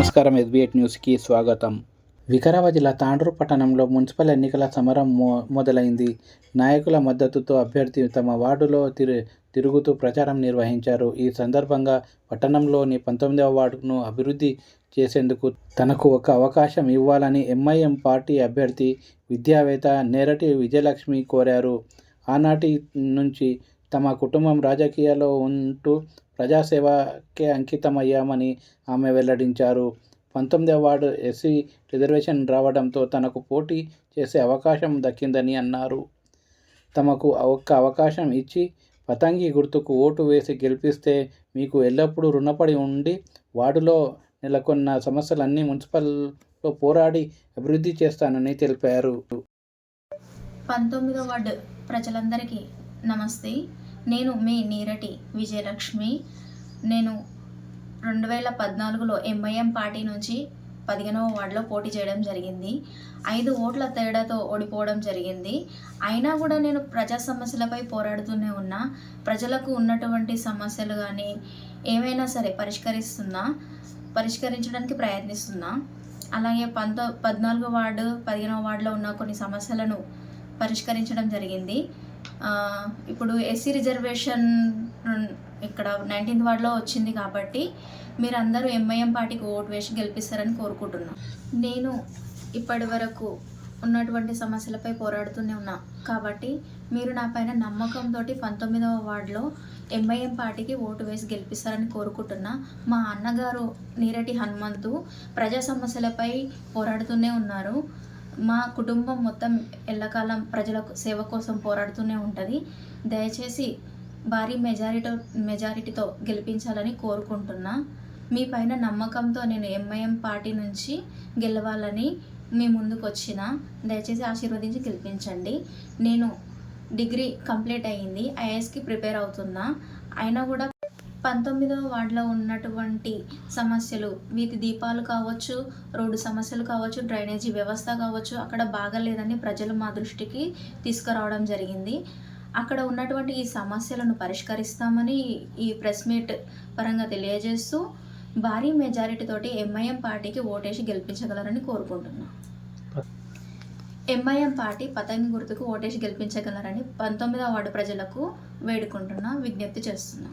నమస్కారం. SB8 న్యూస్కి స్వాగతం. వికారాబాద్ జిల్లా తాండూరు పట్టణంలో మున్సిపల్ ఎన్నికల సమరం మొదలైంది. నాయకుల మద్దతుతో అభ్యర్థి తమ వార్డులో తిరుగుతూ ప్రచారం నిర్వహించారు. ఈ సందర్భంగా పట్టణంలోని 19వ వార్డును అభివృద్ధి చేసేందుకు తనకు ఒక అవకాశం ఇవ్వాలని MIM పార్టీ అభ్యర్థి విద్యావేత్త నేరటి విజయలక్ష్మి కోరారు. ఆనాటి నుంచి తమ కుటుంబం రాజకీయాల్లో ఉంటూ ప్రజాసేవకే అంకితమయ్యామని ఆమె వెల్లడించారు. 19వ వార్డు SC రిజర్వేషన్ రావడంతో తనకు పోటీ చేసే అవకాశం దక్కిందని అన్నారు. తమకు ఒక్క అవకాశం ఇచ్చి పతంగి గుర్తుకు ఓటు వేసి గెలిపిస్తే మీకు ఎల్లప్పుడూ రుణపడి ఉండి వార్డులో నెలకొన్న సమస్యలన్నీ మున్సిపల్లో పోరాడి అభివృద్ధి చేస్తానని తెలిపారు. 19వ వార్డు ప్రజలందరికీ నమస్తే. నేను మీ నేరటి విజయలక్ష్మి. నేను 2014లో MIM పార్టీ నుంచి 15వ వార్డులో పోటీ చేయడం జరిగింది. 5 ఓట్ల తేడాతో ఓడిపోవడం జరిగింది. అయినా కూడా నేను ప్రజా సమస్యలపై పోరాడుతూనే ఉన్నా. ప్రజలకు ఉన్నటువంటి సమస్యలు కానీ ఏమైనా సరే పరిష్కరించడానికి ప్రయత్నిస్తున్నా. అలాగే 14వ వార్డు 15వ వార్డులో ఉన్న కొన్ని సమస్యలను పరిష్కరించడం జరిగింది. ఇప్పుడు SC రిజర్వేషన్ ఇక్కడ 19th వార్డులో వచ్చింది కాబట్టి మీరందరూ MIM పార్టీకి ఓటు వేసి గెలిపిస్తారని కోరుకుంటున్నాను. నేను ఇప్పటి వరకు ఉన్నటువంటి సమస్యలపై పోరాడుతూనే ఉన్నా కాబట్టి మీరు నా పైన నమ్మకంతో 19వ వార్డులో MIM పార్టీకి ఓటు వేసి గెలిపిస్తారని కోరుకుంటున్నా. మా అన్నగారు నీరటి హనుమంతు ప్రజా సమస్యలపై పోరాడుతూనే ఉన్నారు. మా కుటుంబం మొత్తం ఎల్లకాలం ప్రజల సేవ కోసం పోరాడుతూనే ఉంటుంది. దయచేసి భారీ మెజారిటీతో గెలిపించాలని కోరుకుంటున్నా. మీ పైన నమ్మకంతో నేను MIM పార్టీ నుంచి గెలవాలని మీ ముందుకు వచ్చిన. దయచేసి ఆశీర్వదించి గెలిపించండి. నేను డిగ్రీ కంప్లీట్ అయ్యింది. IASకి ప్రిపేర్ అవుతున్నా. అయినా కూడా 19వ వార్డులో ఉన్నటువంటి సమస్యలు వీధి దీపాలు కావచ్చు, రోడ్డు సమస్యలు కావచ్చు, డ్రైనేజీ వ్యవస్థ కావచ్చు అక్కడ బాగాలేదని ప్రజలు మా దృష్టికి తీసుకురావడం జరిగింది. అక్కడ ఉన్నటువంటి ఈ సమస్యలను పరిష్కరిస్తామని ఈ ప్రెస్ మీట్ పరంగా తెలియజేస్తూ భారీ మెజారిటీతోటి MIM పార్టీకి ఓటేసి గెలిపించగలరని కోరుకుంటున్నా. MIM పార్టీ పతంగి గుర్తుకు ఓటేసి గెలిపించగలరని 19వ వార్డు ప్రజలకు వేడుకుంటున్నా, విజ్ఞప్తి చేస్తున్నా.